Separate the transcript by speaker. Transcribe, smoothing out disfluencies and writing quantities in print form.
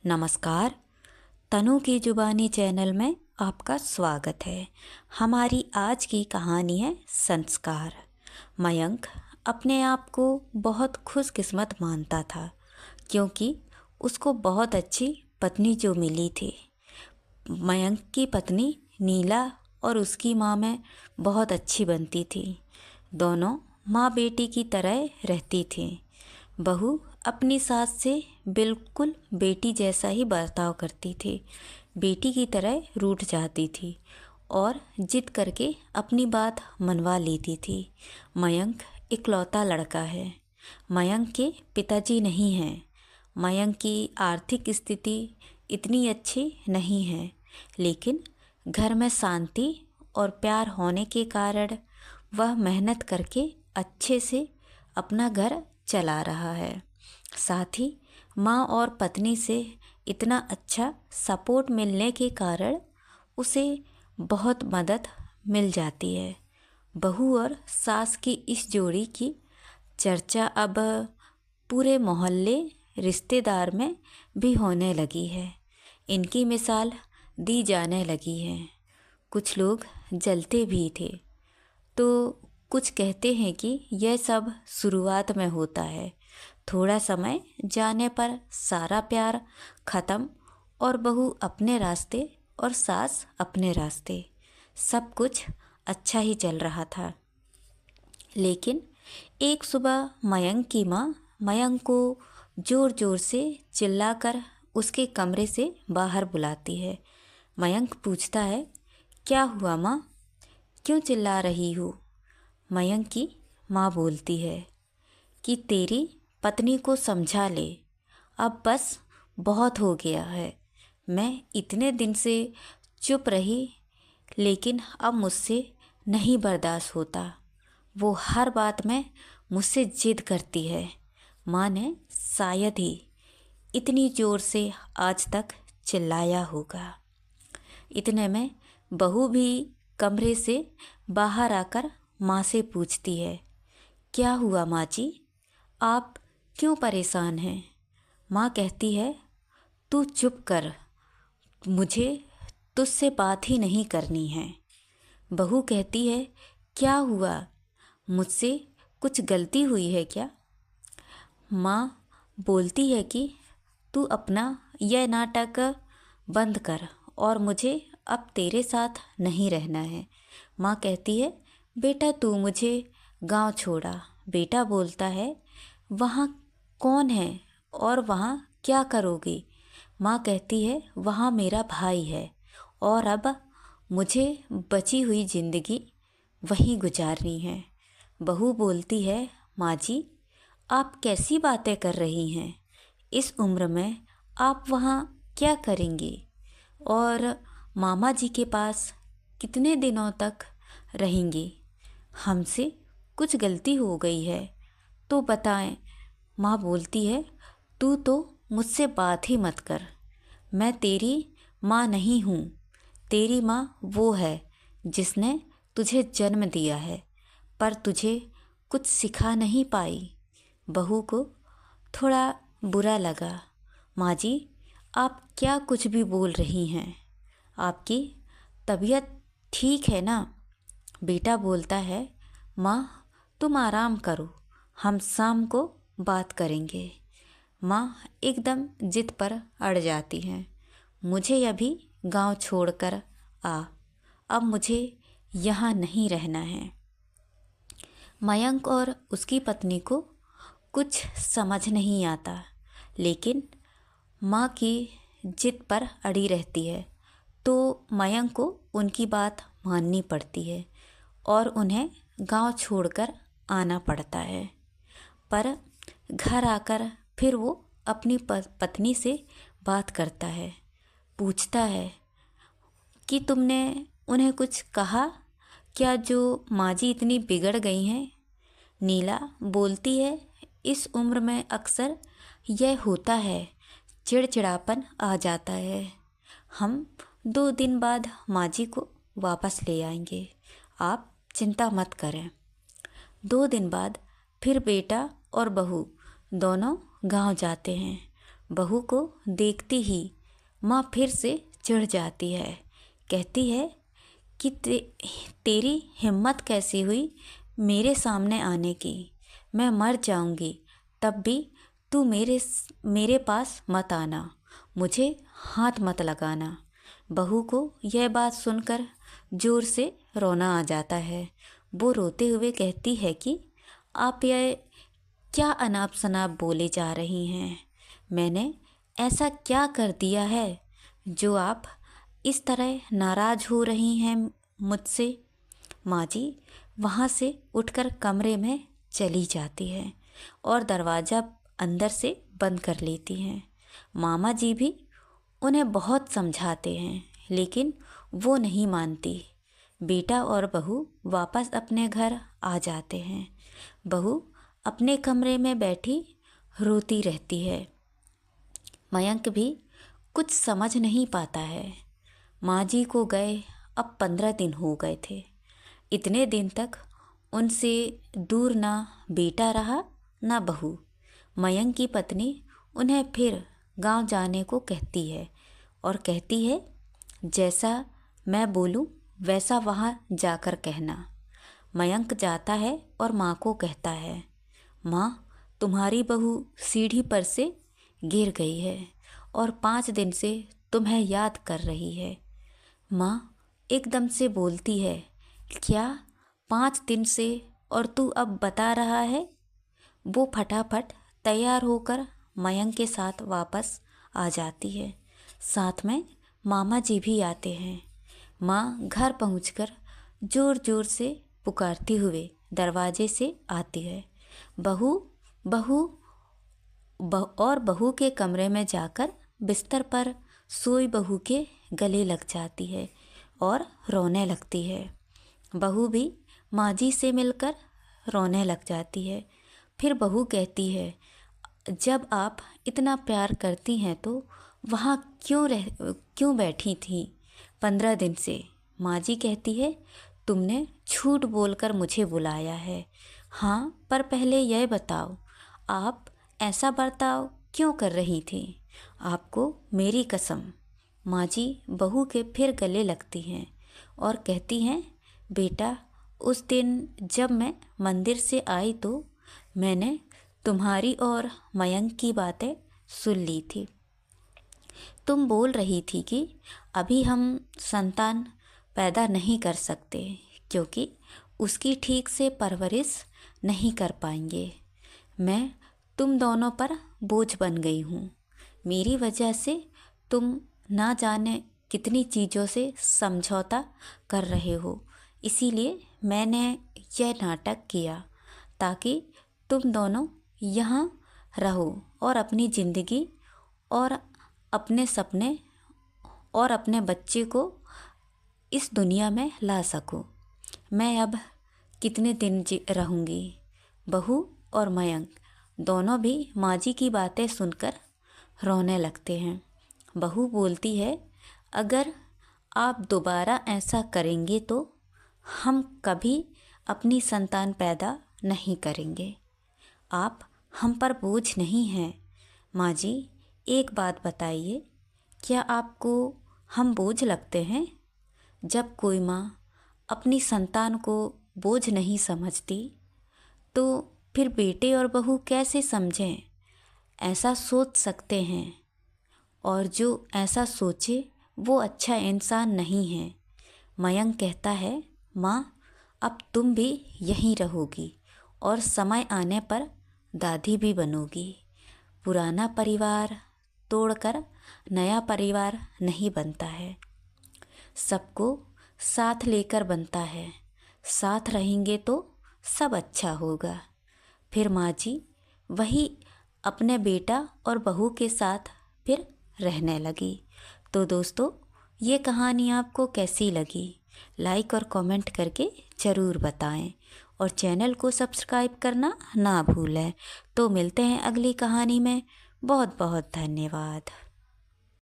Speaker 1: नमस्कार। तनु की जुबानी चैनल में आपका स्वागत है। हमारी आज की कहानी है संस्कार। मयंक अपने आप को बहुत खुशकिस्मत मानता था क्योंकि उसको बहुत अच्छी पत्नी जो मिली थी। मयंक की पत्नी नीला और उसकी माँ में बहुत अच्छी बनती थी। दोनों माँ बेटी की तरह रहती थी। बहू अपनी सास से बिल्कुल बेटी जैसा ही बर्ताव करती थी। बेटी की तरह रूठ जाती थी और जिद करके अपनी बात मनवा लेती थी। मयंक इकलौता लड़का है। मयंक के पिताजी नहीं हैं। मयंक की आर्थिक स्थिति इतनी अच्छी नहीं है, लेकिन घर में शांति और प्यार होने के कारण वह मेहनत करके अच्छे से अपना घर चला रहा है। साथ ही माँ और पत्नी से इतना अच्छा सपोर्ट मिलने के कारण उसे बहुत मदद मिल जाती है। बहू और सास की इस जोड़ी की चर्चा अब पूरे मोहल्ले रिश्तेदार में भी होने लगी है। इनकी मिसाल दी जाने लगी है। कुछ लोग जलते भी थे तो कुछ कहते हैं कि यह सब शुरुआत में होता है। थोड़ा समय जाने पर सारा प्यार ख़त्म और बहू अपने रास्ते और सास अपने रास्ते। सब कुछ अच्छा ही चल रहा था। लेकिन एक सुबह मयंक की माँ मयंक को ज़ोर ज़ोर से चिल्लाकर उसके कमरे से बाहर बुलाती है। मयंक पूछता है, क्या हुआ माँ, क्यों चिल्ला रही हो? मयंक की माँ बोलती है कि तेरी पत्नी को समझा ले, अब बस बहुत हो गया है। मैं इतने दिन से चुप रही, लेकिन अब मुझसे नहीं बर्दाश्त होता। वो हर बात में मुझसे जिद करती है। माँ ने शायद ही इतनी ज़ोर से आज तक चिल्लाया होगा। इतने में बहू भी कमरे से बाहर आकर माँ से पूछती है, क्या हुआ माँ जी, आप क्यों परेशान हैं? माँ कहती है, तू चुप कर, मुझे तुझसे बात ही नहीं करनी है। बहू कहती है, क्या हुआ, मुझसे कुछ गलती हुई है क्या? माँ बोलती है कि तू अपना यह नाटक बंद कर और मुझे अब तेरे साथ नहीं रहना है। माँ कहती है, बेटा तू मुझे गांव छोड़ा। बेटा बोलता है, वहाँ कौन है और वहाँ क्या करोगी? माँ कहती है, वहाँ मेरा भाई है और अब मुझे बची हुई ज़िंदगी वहीं गुजारनी है। बहू बोलती है, माँ जी आप कैसी बातें कर रही हैं? इस उम्र में आप वहाँ क्या करेंगी और मामा जी के पास कितने दिनों तक रहेंगी? हमसे कुछ गलती हो गई है तो बताएं। माँ बोलती है, तू तो मुझसे बात ही मत कर। मैं तेरी माँ नहीं हूँ। तेरी माँ वो है जिसने तुझे जन्म दिया है, पर तुझे कुछ सिखा नहीं पाई। बहू को थोड़ा बुरा लगा। माँ जी आप क्या कुछ भी बोल रही हैं? आपकी तबीयत ठीक है ना? बेटा बोलता है, माँ तुम आराम करो, हम शाम को बात करेंगे। माँ एकदम जिद पर अड़ जाती हैं, मुझे अभी गांव छोड़कर आ, अब मुझे यहाँ नहीं रहना है। मयंक और उसकी पत्नी को कुछ समझ नहीं आता, लेकिन माँ की जिद पर अड़ी रहती है तो मयंक को उनकी बात माननी पड़ती है और उन्हें गांव छोड़कर आना पड़ता है। पर घर आकर फिर वो अपनी पत्नी से बात करता है। पूछता है कि तुमने उन्हें कुछ कहा क्या जो माँ जी इतनी बिगड़ गई हैं? नीला बोलती है, इस उम्र में अक्सर यह होता है, चिड़चिड़ापन आ जाता है। हम 2 दिन बाद माँ जी को वापस ले आएंगे, आप चिंता मत करें। 2 दिन बाद फिर बेटा और बहू दोनों गांव जाते हैं। बहू को देखती ही माँ फिर से चिढ़ जाती है। कहती है कि तेरी हिम्मत कैसी हुई मेरे सामने आने की? मैं मर जाऊंगी तब भी तू मेरे पास मत आना, मुझे हाथ मत लगाना। बहू को यह बात सुनकर जोर से रोना आ जाता है। वो रोते हुए कहती है कि आप यह क्या अनाप शनाप बोले जा रही हैं? मैंने ऐसा क्या कर दिया है जो आप इस तरह नाराज़ हो रही हैं मुझसे? माँ जी वहाँ से उठकर कमरे में चली जाती है और दरवाज़ा अंदर से बंद कर लेती हैं। मामा जी भी उन्हें बहुत समझाते हैं लेकिन वो नहीं मानती। बेटा और बहू वापस अपने घर आ जाते हैं। बहू अपने कमरे में बैठी रोती रहती है। मयंक भी कुछ समझ नहीं पाता है। माँ जी को गए अब 15 दिन हो गए थे। इतने दिन तक उनसे दूर ना बेटा रहा ना बहू। मयंक की पत्नी उन्हें फिर गांव जाने को कहती है और कहती है जैसा मैं बोलूं वैसा वहाँ जाकर कहना। मयंक जाता है और माँ को कहता है, माँ तुम्हारी बहू सीढ़ी पर से गिर गई है और 5 दिन से तुम्हें याद कर रही है। माँ एकदम से बोलती है, क्या 5 दिन से और तू अब बता रहा है? वो फटाफट तैयार होकर मयंक के साथ वापस आ जाती है। साथ में मामा जी भी आते हैं। माँ घर पहुंचकर जोर जोर से पुकारती हुए दरवाजे से आती है। बहू बहू और बहू के कमरे में जाकर बिस्तर पर सोई बहू के गले लग जाती है और रोने लगती है। बहू भी माँ जी से मिलकर रोने लग जाती है। फिर बहू कहती है, जब आप इतना प्यार करती हैं तो वहाँ क्यों बैठी थी 15 दिन से? माँ जी कहती है, तुमने झूठ बोलकर मुझे बुलाया है। हाँ, पर पहले यह बताओ आप ऐसा बर्ताव क्यों कर रही थी? आपको मेरी कसम। माँ जी बहू के फिर गले लगती हैं और कहती हैं, बेटा उस दिन जब मैं मंदिर से आई तो मैंने तुम्हारी और मयंक की बातें सुन ली थी। तुम बोल रही थी कि अभी हम संतान पैदा नहीं कर सकते क्योंकि उसकी ठीक से परवरिश नहीं कर पाएंगे। मैं तुम दोनों पर बोझ बन गई हूँ। मेरी वजह से तुम ना जाने कितनी चीज़ों से समझौता कर रहे हो। इसीलिए मैंने यह नाटक किया ताकि तुम दोनों यहाँ रहो और अपनी ज़िंदगी और अपने सपने और अपने बच्चे को इस दुनिया में ला सको। मैं अब कितने दिन रहूँगी? बहू और मयंक दोनों भी माँ जी की बातें सुनकर रोने लगते हैं। बहू बोलती है, अगर आप दोबारा ऐसा करेंगे तो हम कभी अपनी संतान पैदा नहीं करेंगे। आप हम पर बोझ नहीं हैं। माँ जी एक बात बताइए, क्या आपको हम बोझ लगते हैं? जब कोई माँ अपनी संतान को बोझ नहीं समझती तो फिर बेटे और बहू कैसे समझें? ऐसा सोच सकते हैं और जो ऐसा सोचे वो अच्छा इंसान नहीं है। मयंक कहता है, माँ अब तुम भी यहीं रहोगी और समय आने पर दादी भी बनोगी। पुराना परिवार तोड़कर नया परिवार नहीं बनता है, सबको साथ लेकर बनता है। साथ रहेंगे तो सब अच्छा होगा। फिर माँ जी वही अपने बेटा और बहू के साथ फिर रहने लगी। तो दोस्तों ये कहानी आपको कैसी लगी? लाइक और कमेंट करके ज़रूर बताएं और चैनल को सब्सक्राइब करना ना भूलें। तो मिलते हैं अगली कहानी में। बहुत बहुत धन्यवाद।